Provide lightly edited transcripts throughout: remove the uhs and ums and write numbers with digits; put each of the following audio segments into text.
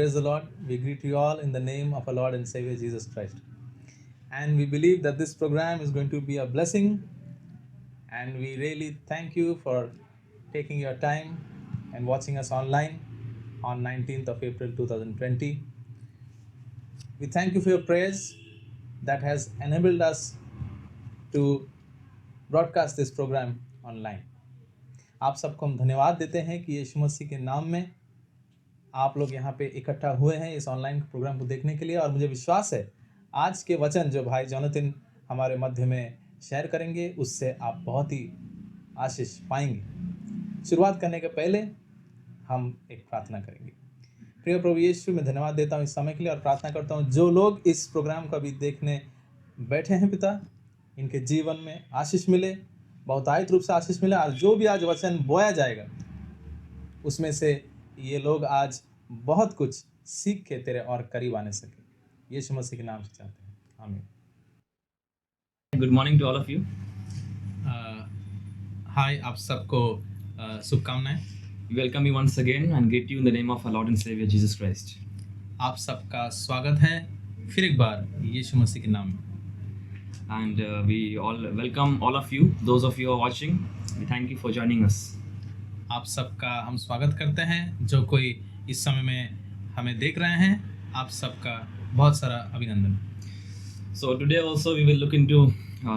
Praise the Lord. We greet you all in the name of our Lord and Savior Jesus Christ. And we believe that this program is going to be a blessing. And we really thank you for taking your time and watching us online on 19th of April 2020. We thank you for your prayers that has enabled us to broadcast this program online. आप सबको हम धन्यवाद देते हैं कि यीशु मसीह के नाम में आप लोग यहाँ पे इकट्ठा हुए हैं इस ऑनलाइन प्रोग्राम को देखने के लिए। और मुझे विश्वास है आज के वचन जो भाई जोनाथन हमारे मध्य में शेयर करेंगे उससे आप बहुत ही आशीष पाएंगे। शुरुआत करने के पहले हम एक प्रार्थना करेंगे। प्रिय प्रभु यीशु, मैं धन्यवाद देता हूँ इस समय के लिए और प्रार्थना करता हूँ जो लोग इस प्रोग्राम को अभी देखने बैठे हैं पिता, इनके जीवन में आशीष मिले, बहुतायत रूप से आशीष मिले। और जो भी आज वचन बोया जाएगा उसमें से ये लोग आज बहुत कुछ सीख के तेरे और करीब आने सके। यीशु मसीह के नाम से चाहते हैं, आमीन। Good morning to all of you. हाय, आप सबको शुभकामनाएं। Welcome you once again and greet you in the name of our Lord and Savior Jesus Christ. आप सबका स्वागत है फिर एक बार यीशु मसीह के नाम में। And we all welcome all of you, those of you who are watching. We thank you for joining us. आप सबका हम स्वागत करते हैं, जो कोई इस समय में हमें देख रहे हैं, आप सबका बहुत सारा अभिनंदन। So today also we will look into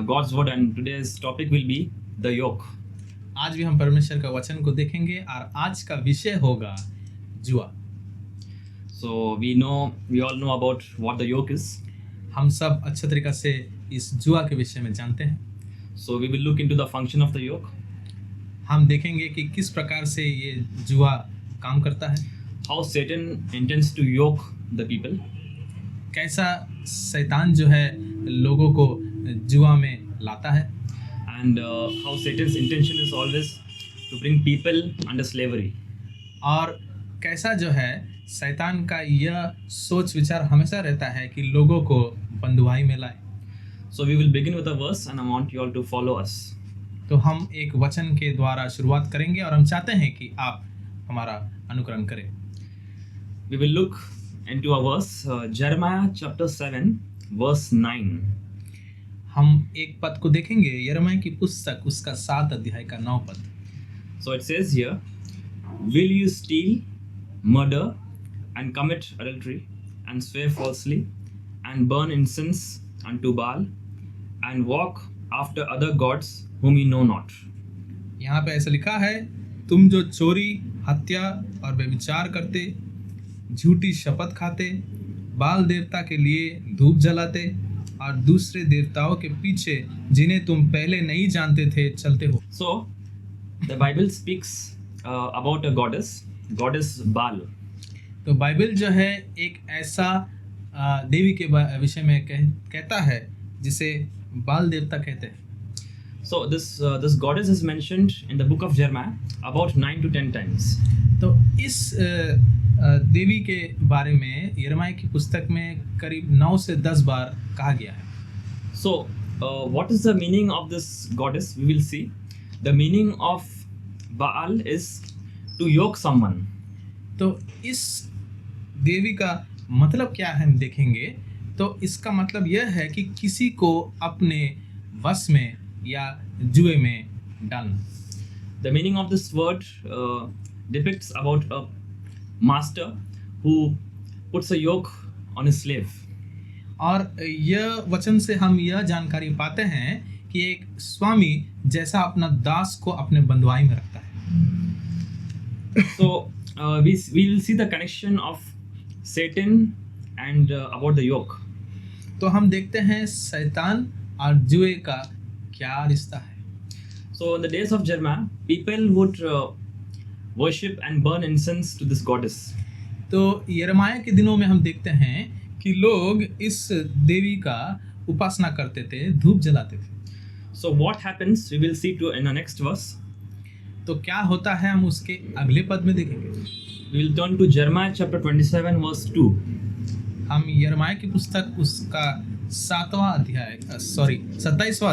God's word and today's topic will be the yoke. आज भी हम परमेश्वर का वचन को देखेंगे और आज का विषय होगा जुआ। So we all know about what the yoke is. हम सब अच्छे तरीके से इस जुआ के विषय में जानते हैं। So we will look into the function of the yoke. हम देखेंगे कि किस प्रकार से ये जुआ काम करता है, How Satan intends to yoke the people. कैसा शैतान जो है लोगों को जुआ में लाता है, And how Satan's intention is always to bring people under slavery. और कैसा जो है शैतान का यह सोच विचार हमेशा रहता है कि लोगों को बंधुआई में लाए। So we will begin with a verse and I want you all to follow us. तो हम एक वचन के द्वारा शुरुआत करेंगे और हम चाहते हैं कि आप हमारा अनुकरण करें। We will look into a verse, Jeremiah chapter 7, verse 9. हम एक पद को देखेंगे, यिर्मयाह की पुस्तक उसका 7 अध्याय का 9 पद। So it says here, will you steal, murder, and commit adultery, and swear falsely, and burn incense unto Baal, and walk after other gods whom you know not. यहाँ पे ऐसा लिखा है, तुम जो चोरी, हत्या और व्यभिचार करते, झूठी शपथ खाते, बाल देवता के लिए धूप जलाते और दूसरे देवताओं के पीछे जिन्हें तुम पहले नहीं जानते थे चलते हो। So the Bible speaks about a goddess Baal. तो बाइबल जो है एक ऐसा देवी के विषय में कहता है जिसे बाल देवता कहते हैं। So this goddess is mentioned in the book of Jeremiah about 9 to 10 times. तो इस देवी के बारे में यिर्मयाह की पुस्तक में करीब 9 से 10 बार कहा गया है। So what is the meaning of this goddess? We will see. The meaning of Baal is to yoke someone. तो इस देवी का मतलब क्या है हम देखेंगे। तो इसका मतलब यह है कि किसी को अपने वश में या जुए में डालना। The meaning of this word depicts about a master who puts a yoke on his slave. और यह वचन से हम यह जानकारी पाते हैं कि एक स्वामी जैसा अपना दास को अपने बंधुआई में रखता है। So we will see the connection of Satan and about the yoke. तो हम देखते हैं शैतान और जुए का क्या रिश्ता है। So in the days of Jeremiah, people would worship and burn incense to this goddess. तो यिर्मयाह के दिनों में हम देखते हैं कि लोग इस देवी का उपासना करते थे, धूप जलाते थे। So what happens? We will see in the next verse. तो क्या होता है हम उसके अगले पद में देखेंगे। We will turn to Jeremiah chapter 27 verse 2. हम यिर्मयाह की पुस्तक उसका 27वां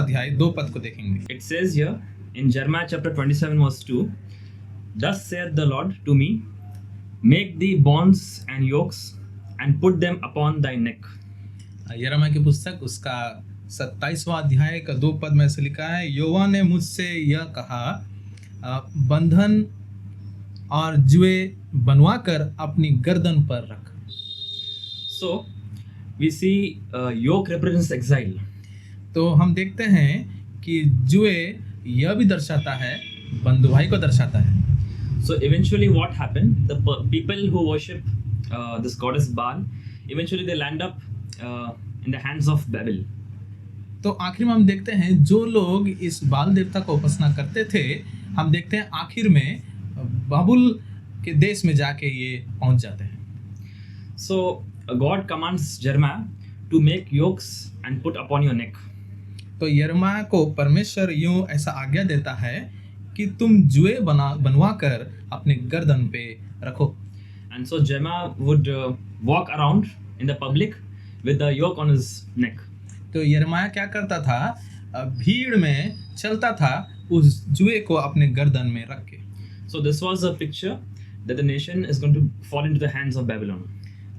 अध्याय 2 पद को देखेंगे। It says here in Jeremiah chapter 27 verse 2, thus saith the Lord to me, Make the bonds and yokes and put them upon thy neck. यिर्मयाह की पुस्तक उसका 27वां अध्याय का 2 पद में ऐसे लिखा है, यहोवा ने मुझसे यह कहा, बंधन और जुए बनवाकर अपनी गर्दन पर रख। So we see yoke represents exile. तो हम देखते हैं कि जुए यह भी दर्शाता है, बंधुआई को दर्शाता है। So eventually what happened? The people who worship this goddess Baal, eventually they land up in the hands of Babel. तो आखिर में हम देखते हैं जो लोग इस बाल देवता को उपासना करते थे, हम देखते हैं आखिर में बाबुल के देश में जाके ये पहुंच जाते हैं। So God commands Jeremiah to make yokes and put upon your neck. तो यिर्मयाह को परमेश्वर यूं ऐसा आज्ञा देता है कि तुम जुए बनवा कर अपने गर्दन पे रखो। And so Jeremiah would walk around in the public with the yoke on his neck. तो यिर्मयाह क्या करता था, भीड़ में चलता था उस जुए को अपने गर्दन में रख के। So this was a picture that the nation is going to fall into the hands of Babylon.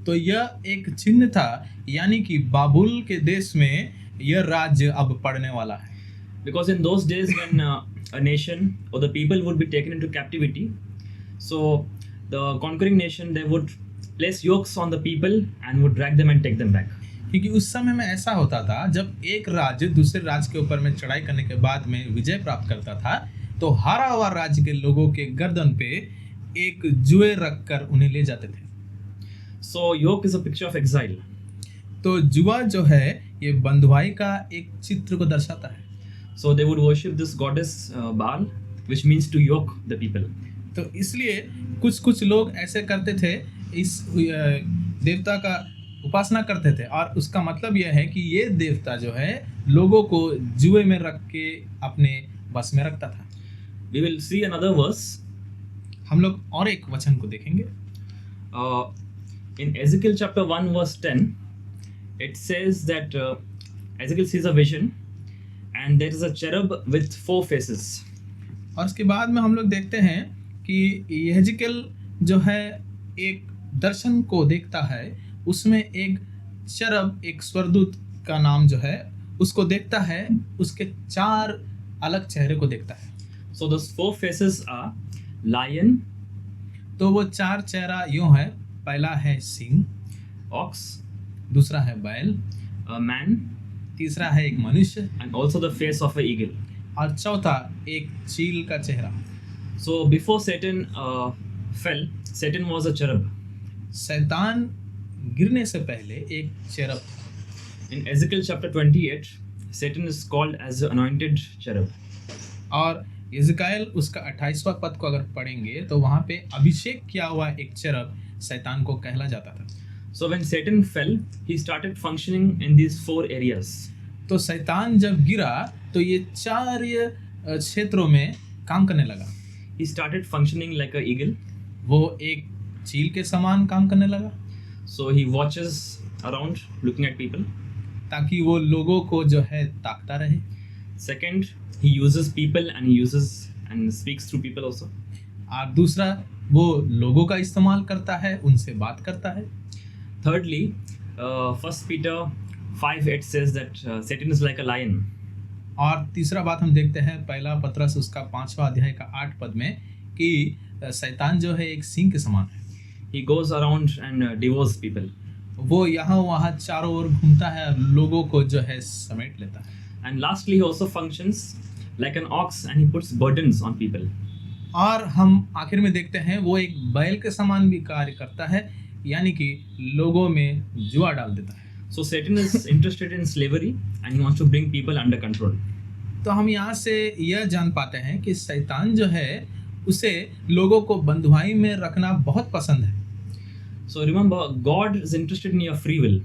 तो यह एक चिन्ह था, यानी कि बाबुल के देश में यह राज्य अब पड़ने वाला है। Because in those days when a nation or the people would be taken into captivity, so the conquering nation, they would place yokes on the people and would drag them and take them back. क्योंकि उस समय में ऐसा होता था, जब एक राज्य दूसरे राज्य के ऊपर में चढ़ाई करने के बाद में विजय प्राप्त करता था, तो हारा हुआ राज्य के लोगों के गर्दन पे एक जुए रखकर उन्हें ले जाते थे। So yoke is a picture of exile. तो जुआ जो है ये बंधुआई का एक चित्र को दर्शाता है। So they would worship this goddess Baal, which means to yoke the people. तो इसलिए कुछ लोग ऐसे करते थे, इस देवता का उपासना करते थे, और उसका मतलब यह है कि ये देवता जो है लोगों को जुए में रख के अपने बस में रखता था। We will see another verse. हम लोग और एक वचन को देखेंगे। In Ezekiel chapter 1 verse 10, it says that Ezekiel sees a vision and there is a cherub with 4 faces. और उसके बाद में हम लोग देखते हैं कि यहेजकेल जो है एक दर्शन को देखता है, उसमें एक cherub, एक स्वर्गदूत का नाम जो है उसको देखता है, उसके 4 अलग चेहरे को देखता है। So those 4 faces are lion, तो वो 4 चेहरा यूं है, पहला है सिंह, ox, दूसरा है बैल, a man, तीसरा है एक मनुष्य, and also the face of an eagle. और चौथा एक चील का चेहरा। So before Satan fell, Satan was a cherub. शैतान गिरने से पहले एक चेरब था। In Ezekiel chapter 28, Satan is called as the anointed cherub. और यिजकायल उसका 28वां पद को अगर पढ़ेंगे तो वहाँ पे अभिषेक किया हुआ एक चेरब शैतान को कहला जाता था। So when Satan fell, he started functioning in these 4 areas. तो शैतान जब गिरा तो ये 4 क्षेत्रों में काम करने लगा। He started functioning like an eagle. वो एक चील के समान काम करने लगा, So he watches around looking at people. ताकि वो लोगों को जो है ताकता रहे। Second, he uses people and he uses and speaks through people also. और दूसरा वो लोगों का इस्तेमाल करता है, उनसे बात करता है। Thirdly, 1 Peter 5:8 says that Satan is like a lion. और तीसरा बात हम देखते हैं पहला पत्रस उसका 5वां अध्याय का 8 पद में कि शैतान जो है एक सिंह के समान है। He goes around and devours people. वो यहाँ वहाँ चारों ओर घूमता है और लोगों को जो है समेट लेता है। And lastly, he also functions like an ox and he puts burdens on people. और हम आखिर में देखते हैं वो एक बैल के समान भी कार्य करता है, यानी कि लोगों में जुआ डाल देता है। So Satan is interested in slavery and he wants to bring people under control. तो हम यहाँ से यह जान पाते हैं कि शैतान जो है उसे लोगों को बंधुआई में रखना बहुत पसंद है। So remember, God is interested in your free will.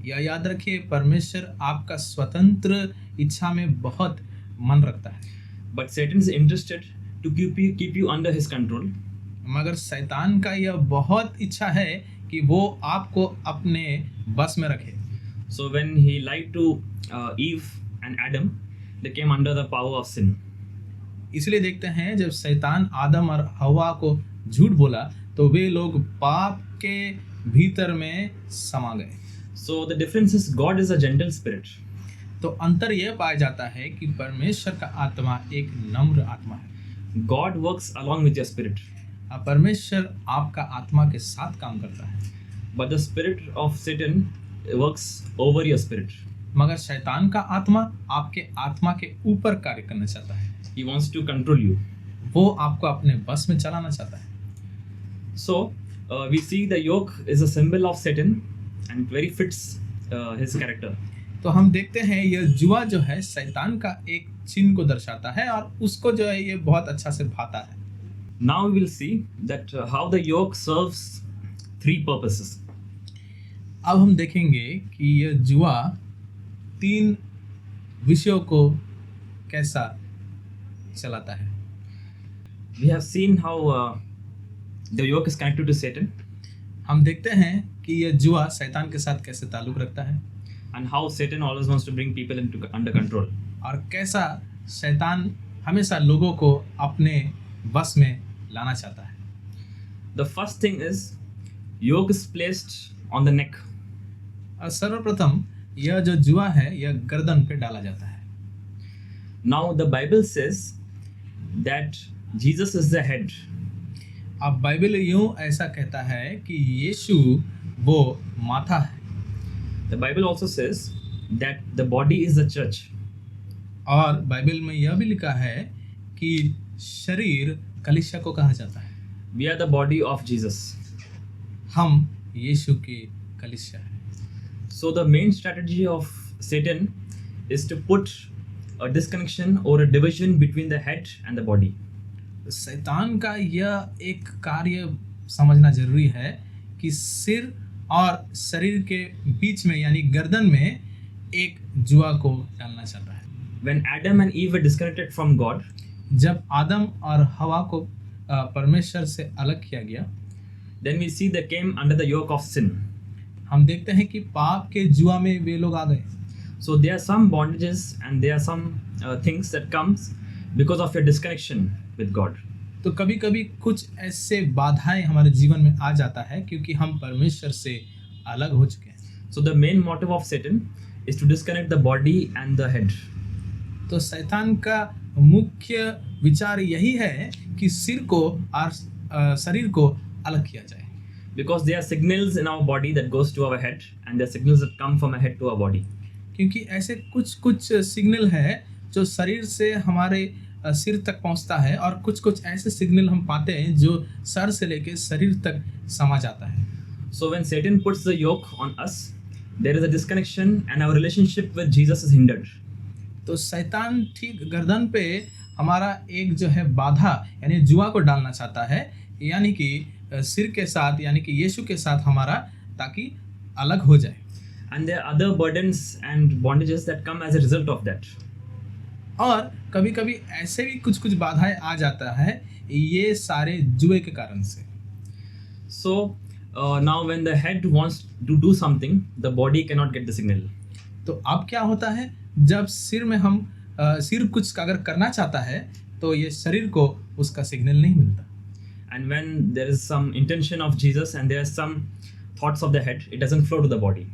यह याद रखिए, परमेश्वर आपका स्वतंत्र इच्छा में बहुत मन रखता है, But Satan is interested to keep you under his control. मगर शैतान का यह बहुत इच्छा है कि वो आपको अपने बस में रखे। So when he lied to Eve and Adam, they came under the power of sin. इसलिए देखते हैं जब शैतान आदम और हवा को झूठ बोला तो वे लोग पाप के भीतर में समा गए। So the difference is God is a gentle spirit. तो अंतर यह पाया जाता है कि परमेश्वर का आत्मा एक नम्र आत्मा है। God works along with your spirit. परमेश्वर आपका आत्मा के साथ काम करता है, But the spirit of Satan works over your spirit. मगर शैतान का आत्मा आपके आत्मा के ऊपर कार्य करना चाहता है। He wants to control you. वो आपको अपने बस में चलाना चाहता है। So we see the yoke is a symbol of Satan and very fits his character. तो हम देखते हैं यह जुआ जो है शैतान का एक चिन्ह को दर्शाता है और उसको जो है ये बहुत अच्छा से भाता है। Now we will see that how the yoke serves three purposes. अब हम देखेंगे कि यह जुआ 3 विषयों को कैसा चलाता है। We have seen how the yoke is connected to Satan हम देखते हैं कि यह जुआ शैतान के साथ कैसे ताल्लुक रखता है and how Satan always wants to bring people into under control. और कैसा शैतान हमेशा लोगों को अपने बस में लाना चाहता है। The first thing is yoke is placed on the neck. और सर्वप्रथम यह जो जुआ है यह गर्दन पे डाला जाता है। Now the Bible says that Jesus is the head. अब बाइबल यूं ऐसा कहता है कि यीशु वो माथा है। The Bible also says that the body is the church. और बाइबल में यह भी लिखा है कि शरीर कलीसिया को कहा जाता है। We are the body of Jesus. हम यीशु की कलीसिया है। So the main strategy of Satan is to put a disconnection or a division between the head and the body. शैतान का यह एक कार्य समझना जरूरी है कि सिर और शरीर के बीच में यानी गर्दन में एक जुआ को डालना चाहता है। When Adam and Eve were disconnected from God, जब आदम और हवा को परमेश्वर से अलग किया गया, then we see they came under the yoke of sin. हम देखते हैं कि पाप के जुआ में वे लोग आ गए। So there are some bondages and there are some things that comes because of your disconnection with God. तो कभी कभी कुछ ऐसे बाधाएं हमारे जीवन में आ जाता है क्योंकि हम परमेश्वर से अलग हो चुके हैं। So the main motive of Satan is to disconnect the body and the head. तो शैतान का मुख्य विचार यही है कि सिर को और शरीर को अलग किया जाए। Because there are signals in our body that goes to our head and there are signals that come from our head to our body. क्योंकि ऐसे कुछ सिग्नल है जो शरीर से हमारे सिर तक पहुंचता है और कुछ ऐसे सिग्नल हम पाते हैं जो सर से लेके शरीर तक समा जाता है। So when Satan puts the yoke on us, there is a disconnection and our relationship with Jesus is hindered. तो शैतान ठीक गर्दन पे हमारा एक जो है बाधा यानी जुआ को डालना चाहता है, यानी कि सिर के साथ यानी कि यीशु के साथ हमारा, ताकि अलग हो जाए। And there are other burdens and bondages that come as a result of that. और कभी कभी ऐसे भी कुछ बाधाएं आ जाता है ये सारे जुए के कारण से। So now when the head wants to do something, the body cannot get the signal. तो अब क्या होता है, जब सिर में हम सिर कुछ अगर करना चाहता है तो ये शरीर को उसका सिग्नल नहीं मिलता। And when there is some intention of Jesus and there are some thoughts of the head, it doesn't flow to the body.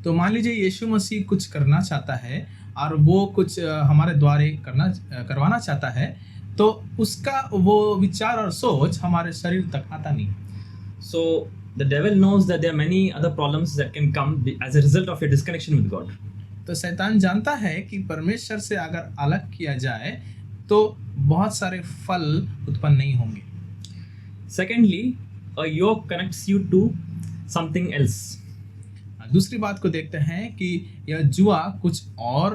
तो मान लीजिए यीशु मसीह कुछ करना चाहता है और वो कुछ हमारे द्वारे करवाना चाहता है, तो उसका वो विचार और सोच हमारे शरीर तक आता नहीं। So the devil knows that there are many other problems that can come as a result of your disconnection with God. तो शैतान जानता है कि परमेश्वर से अगर अलग किया जाए तो बहुत सारे फल उत्पन्न नहीं होंगे। Secondly, a yoke connects you to something else. दूसरी बात को देखते हैं कि यह जुआ कुछ और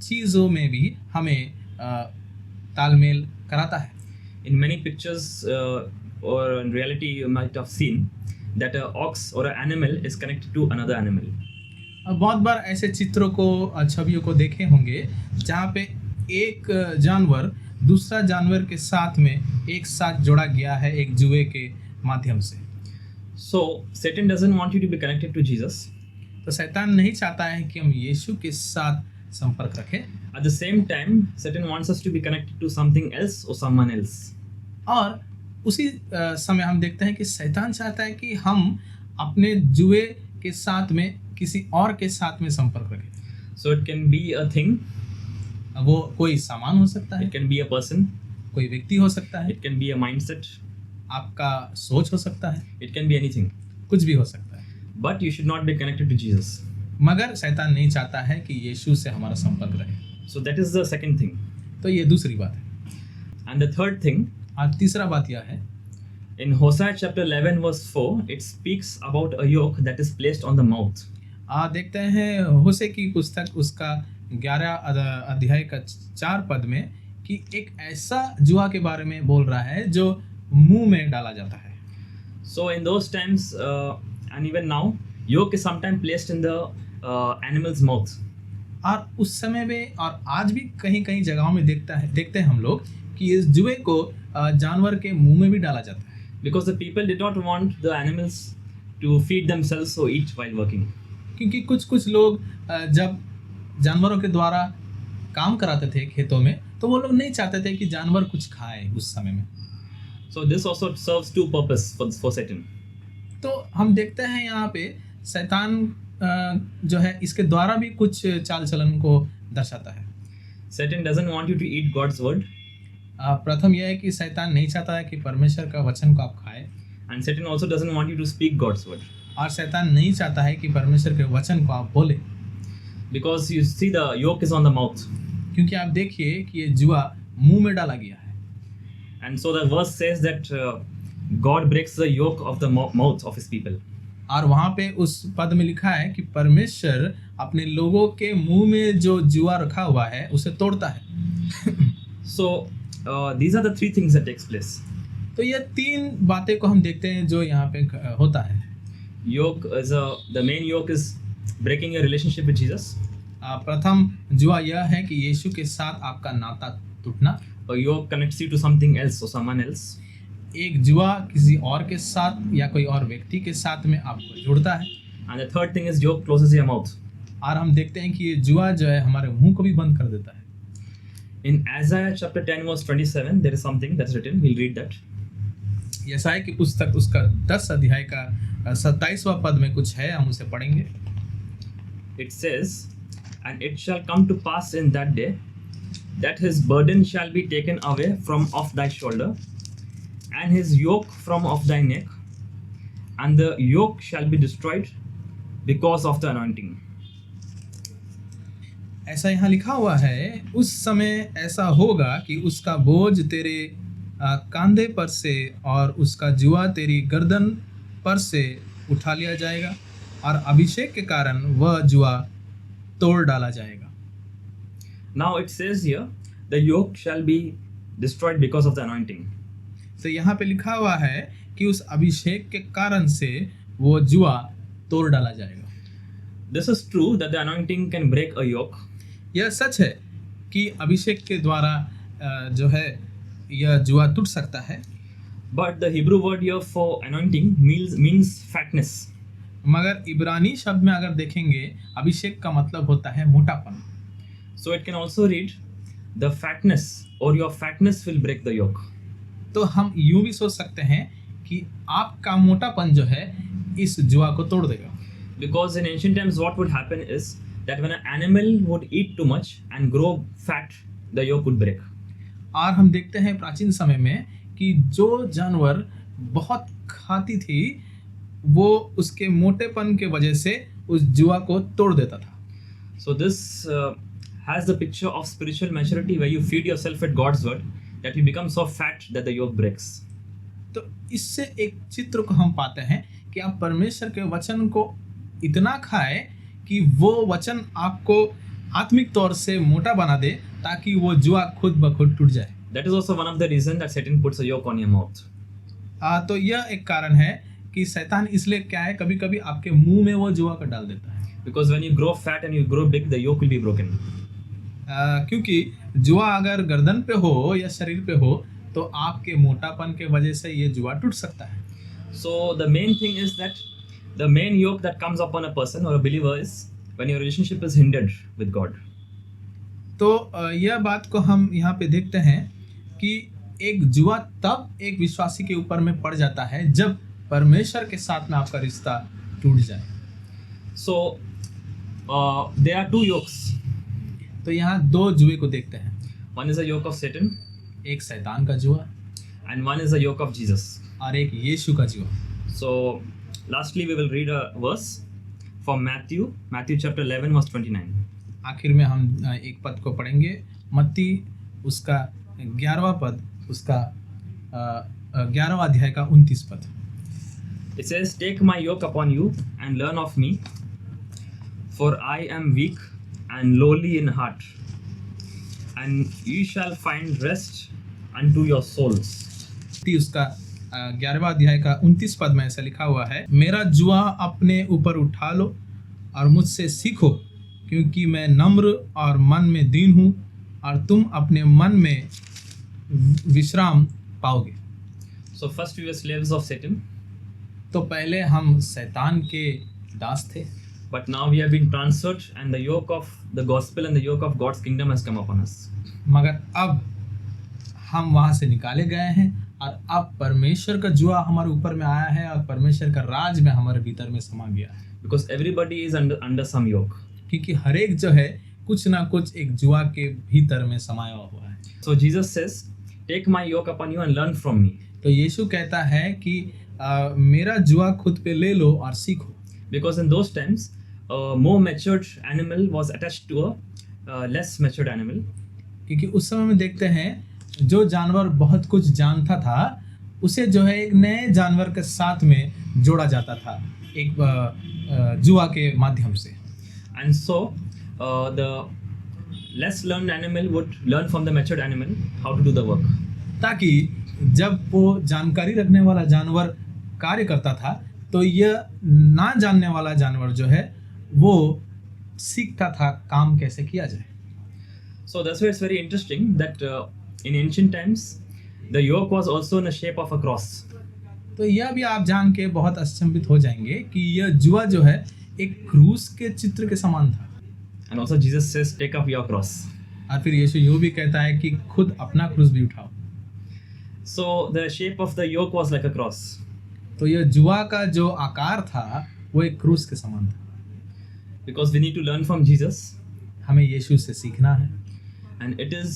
चीज़ों में भी हमें तालमेल कराता है। In many pictures or in reality you might have seen that a ox or an animal is connected to another animal. बहुत बार ऐसे चित्रों को छवियों को देखे होंगे जहाँ पे एक जानवर दूसरा जानवर के साथ में एक साथ जोड़ा गया है एक जुए के माध्यम से। So Satan doesn't want you to be connected to Jesus. तो शैतान नहीं चाहता है कि हम यीशु के साथ संपर्क रखें। At the same time, Satan wants us to be connected to something else or someone else. और उसी समय हम देखते हैं कि शैतान चाहता है कि हम अपने जुए के साथ में किसी और के साथ में संपर्क रखें। So it can be a thing, वो कोई सामान हो सकता है, it can be a person, कोई व्यक्ति हो सकता है, it can be a mindset, आपका सोच हो सकता है, it can be anything. कुछ भी हो सकता है। But you should not be connected to Jesus. मगर शैतान नहीं चाहता है कि यीशु से हमारा संपर्क रहे। So that is the second thing. तो ये दूसरी बात है। And the third thing, आज तीसरा बात यह है, in Hosea chapter 11 verse 4, it speaks about a yoke that is placed on the mouth. देखते हैं होशे की पुस्तक उसका 11 अध्याय का 4 पद में कि एक ऐसा जुआ के बारे में बोल रहा है जो मुंह में डाला जाता है। So in those times and even now, yoke is sometimes placed in the animal's mouth. और उस समय में और आज भी कहीं कहीं जगहों में देखते हैं हम लोग कि इस जुए को जानवर के मुंह में भी डाला जाता है। Because the people did not want the animals to feed themselves or eat while working. क्योंकि कुछ लोग जब जानवरों के द्वारा काम कराते थे खेतों में, तो वो लोग नहीं चाहते थे कि जानवर कुछ खाए उस समय में। So this also serves two purpose for Satan. तो हम देखते हैं यहाँ पे शैतान जो है इसके द्वारा भी कुछ चाल चलन को दर्शाता है। Satan doesn't want you to eat God's word, प्रथम यह है कि शैतान नहीं चाहता है कि परमेश्वर का वचन को आप खाएं, and Satan also doesn't want you to speak God's word. और शैतान नहीं चाहता है कि परमेश्वर के वचन को आप बोले, Because you see the yoke is on the mouth. क्योंकि आप देखिए कि ये जुआ मुंह में डाला गया है। And so the verse says that God breaks the yoke of the mouth of his people. और वहाँ पे उस पद में लिखा है कि परमेश्वर अपने लोगों के मुंह में जो जुआ रखा हुआ है उसे तोड़ता है। So these are the three things that takes place. तो ये तीन बातें को हम देखते हैं जो यहाँ पे होता है। Yoke is the main yoke is breaking your relationship with Jesus. प्रथम जुआ यह है कि यीशु के साथ आपका नाता टूटना। A yoke connects you to something else or someone else. एक जुआ किसी और के साथ या कोई और व्यक्ति के साथ में आपको जोड़ता है। And the third thing is yoke closes your mouth. और हम देखते हैं कि ये जुआ जो है हमारे मुंह को भी बंद कर देता है। In Isaiah chapter 10 verse 27 there is something that's written. We'll read that. यशायाह की पुस्तक उसका 10 अध्याय का 27वां पद में कुछ है, हम उसे पढ़ेंगे। It says, and it shall come to pass in that day that his burden shall be taken away from off thy shoulder, and his yoke from off thy neck, and the yoke shall be destroyed because of the anointing. ऐसा यहाँ लिखा हुआ है, उस समय ऐसा होगा कि उसका बोझ तेरे कंधे पर से और उसका जुआ तेरी गर्दन पर से उठा लिया जाएगा और अभिषेक के कारण वह जुआ तोड़ डाला जाएगा। Now it says here, the yoke shall be destroyed because of the anointing. तो यहाँ पे लिखा हुआ है कि उस अभिषेक के कारण से वो जुआ तोड़ डाला जाएगा। This is true that the anointing can break a yoke. यह सच है कि अभिषेक के द्वारा जो है यह जुआ टूट सकता है। But the Hebrew word here for anointing means fatness. मगर इब्रानी शब्द में अगर देखेंगे अभिषेक का मतलब होता है मोटापन। So it can also read, the fatness or your fatness will break the yoke. तो हम यूं भी सोच सकते हैं कि आपका मोटापन जो है इस जुआ को तोड़ देगा। Because in ancient times what would happen is that when an animal would eat too much and grow fat, the yoke would break. और हम देखते हैं प्राचीन समय में कि जो जानवर बहुत खाती थी वो उसके मोटेपन के वजह से उस जुआ को तोड़ देता था। So this has the picture of spiritual maturity where you feed yourself with God's word that you become so fat that the yoke breaks. तो इससे एक चित्र को हम पाते हैं कि आप परमेश्वर के वचन को इतना खाएं कि वो वचन आपको आत्मिक तौर से मोटा बना दे ताकि वो जुआ खुद ब खुद टूट जाए। That is also one of the reasons that Satan puts a yoke on your mouth. तो यह एक कारण है कि शैतान इसलिए क्या है कभी कभी आपके मुंह में वो जुआ कर डाल देता है। Because when you grow fat and you grow big, the yoke will be broken. क्योंकि जुआ अगर गर्दन पे हो या शरीर पे हो तो आपके मोटापन के वजह से ये जुआ टूट सकता है। So the main thing is that the main yoke that comes upon a person or a believer is when your relationship is hindered with God. तो यह बात को हम यहाँ पे देखते हैं कि एक जुआ तब एक विश्वासी के ऊपर में पड़ जाता है जब परमेश्वर के साथ में आपका रिश्ता टूट जाए। So there are two yokes. तो यहाँ दो जुए को देखते हैं, One is the yoke of Satan, एक शैतान का जुआ and one is the yoke of Jesus. और एक यीशु का जुआ। So lastly, we will read a verse from Matthew chapter 11, verse 29. आखिर में हम एक पद को पढ़ेंगे, मत्ती उसका 11वां पद, उसका 11वां अध्याय का 29 पद। It says, "Take my yoke upon you and learn of me, for I am weak and lowly in heart, and you shall find rest unto your souls." उसका 11वां अध्याय का 29 पद में ऐसा लिखा हुआ है, मेरा जुआ अपने ऊपर उठा लो और मुझसे सीखो, क्योंकि मैं नम्र और मन में दीन हूँ, और तुम अपने मन में विश्राम पाओगे। So first we were slaves of Satan, तो पहले हम शैतान के दास थे, but now we have been transferred, and the yoke of the gospel and the yoke of God's kingdom has come upon us. मगर अब हम वहाँ से निकाले गए हैं और अब परमेश्वर का जुआ हमारे ऊपर में आया है और परमेश्वर का राज में हमारे भीतर में समा गया है। Because everybody is under some yoke. क्योंकि हर एक जो है कुछ ना कुछ एक जुआ के भीतर में समाया हुआ है। So Jesus says, "Take my yoke upon you and learn from me." तो यीशु कहता है कि मेरा जुआ खुद पे ले लो और सीखो। Because in those times, a more matured animal was attached to a less matured animal. क्योंकि उस समय में देखते हैं जो जानवर बहुत कुछ जानता था उसे जो है एक नए जानवर के साथ में जोड़ा जाता था एक जुआ के माध्यम से। And so the less learned animal would learn from the matured animal how to do the work. ताकि जब वो जानकारी रखने वाला जानवर कार्य करता था तो यह ना जानने वाला जानवर जो है वो सीखता था काम कैसे किया जाए। So that's why it's very interesting that in ancient times the yoke was also in the shape of a cross. तो यह भी आप जान के बहुत अचंभित हो जाएंगे कि यह जुआ जो है एक क्रूस के चित्र के समान था। And also Jesus says, "Take up your cross." और फिर यीशु यूँ भी कहता है कि खुद अपना क्रूस भी उठाओ। So the shape of the yoke was like a cross. तो यह जुआ का जो आकार था वो एक क्रूस के समान था। Because we need to learn from Jesus, हमें यीशु से सीखना है, and it is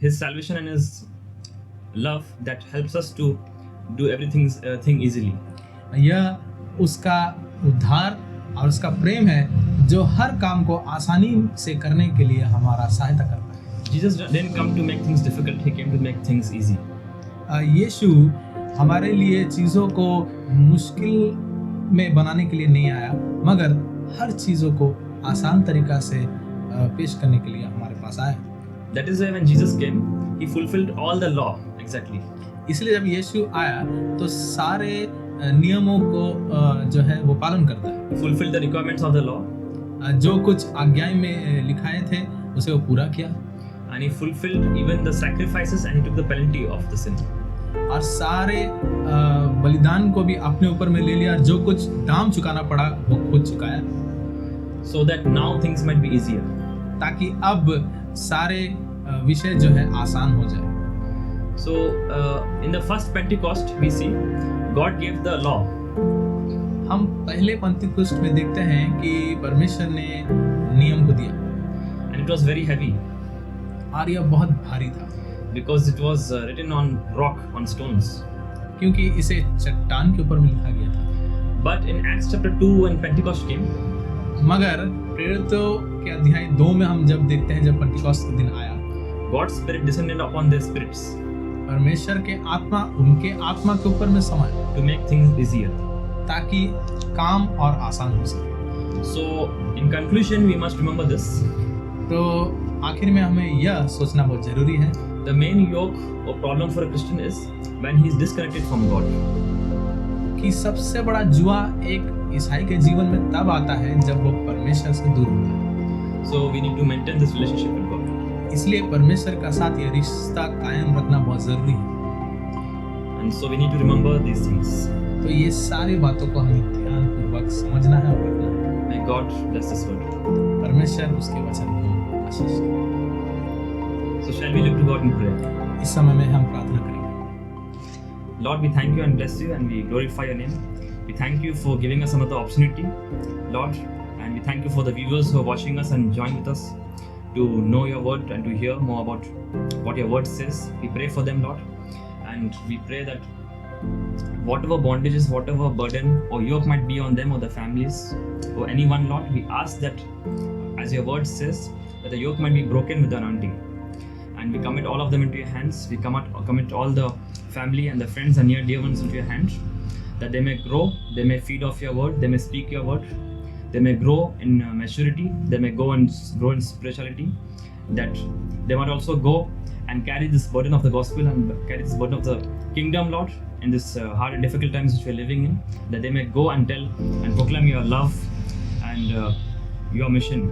his salvation and his love that helps us to do thing easily. यह उसका उद्धार और उसका प्रेम है जो हर काम को आसानी से करने के लिए हमारा सहायता करता है। Jesus didn't come to make things difficult, he came to make things easy. यीशु हमारे लिए चीज़ों को मुश्किल में बनाने के लिए नहीं आया, मगर हर चीज़ों को आसान तरीका से पेश करने के लिए हमारे पास आया। That is why when Jesus came, he fulfilled all the law exactly. इसलिए जब यीशु आया तो सारे नियमों को जो है वो पालन करता है। He fulfilled the requirements of the law, जो कुछ आज्ञाएं में लिखाए थे उसे वो पूरा किया, and he fulfilled even the sacrifices and he took the penalty of the sin. और सारे बलिदान को भी अपने ऊपर में ले लिया, जो कुछ दाम चुकाना पड़ा वो खुद चुकाया, So that now things might be easier. ताकि अब सारे विषय जो है आसान हो जाए। So in the first Pentecost we see God gave the law. हम पहले पंतीकुस्ट में देखते हैं कि परमेश्वर ने नियम को दिया, And it was very heavy और यह बहुत भारी था because it was written on rock, on stones. क्योंकि इसे चट्टान के ऊपर में लिखा गया था। But in Acts chapter 2 when Pentecost came, मगर प्रेरितों के अध्याय 2 में हम जब देखते हैं जब पंतीकोस्त का दिन आया, God's spirit descended upon their spirits परमेश्वर के आत्मा उनके आत्मा के ऊपर में समाया to make things easier. ताकि काम और आसान हो सके। So in conclusion we must remember this. तो आखिर में हमें यह सोचना बहुत जरूरी है, The main yoke or problem for a Christian is when he is disconnected from God. कि सबसे बड़ा जुआ एक ईसाई के जीवन में तब आता है जब वो परमेश्वर से दूर होता है। So we need to maintain this relationship with God. इसलिए परमेश्वर का साथ यह रिश्ता कायम रखना बहुत जरूरी है। And so we need to remember these things. तो ये सारी बातों को हमें ध्यानपूर्वक समझना है और रखना है। May God bless this word. परमेश्वर उसके वचन को आशीष दे। So shall we look to God in prayer? इस समय में हम प्रार्थना करेंगे। Lord, we thank you and bless you and we glorify your name. We thank you for giving us another opportunity, Lord, and we thank you for the viewers who are watching us and join with us to know your word and to hear more about what your word says. We pray for them, Lord, and we pray that whatever bondages, whatever burden or yoke might be on them or their families or anyone, Lord, we ask that, as your word says, that the yoke might be broken with the anointing. And we commit all of them into your hands. We commit all the family and the friends and near dear ones into your hands, that they may grow, they may feed off your word, they may speak your word, they may grow in maturity, they may grow in spirituality, that they might also go and carry this burden of the gospel and carry this burden of the kingdom, Lord, in this hard and difficult times which we are living in, that they may go and tell and proclaim your love and your mission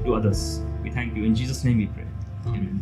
to others. We thank you. In Jesus' name we pray. Amen.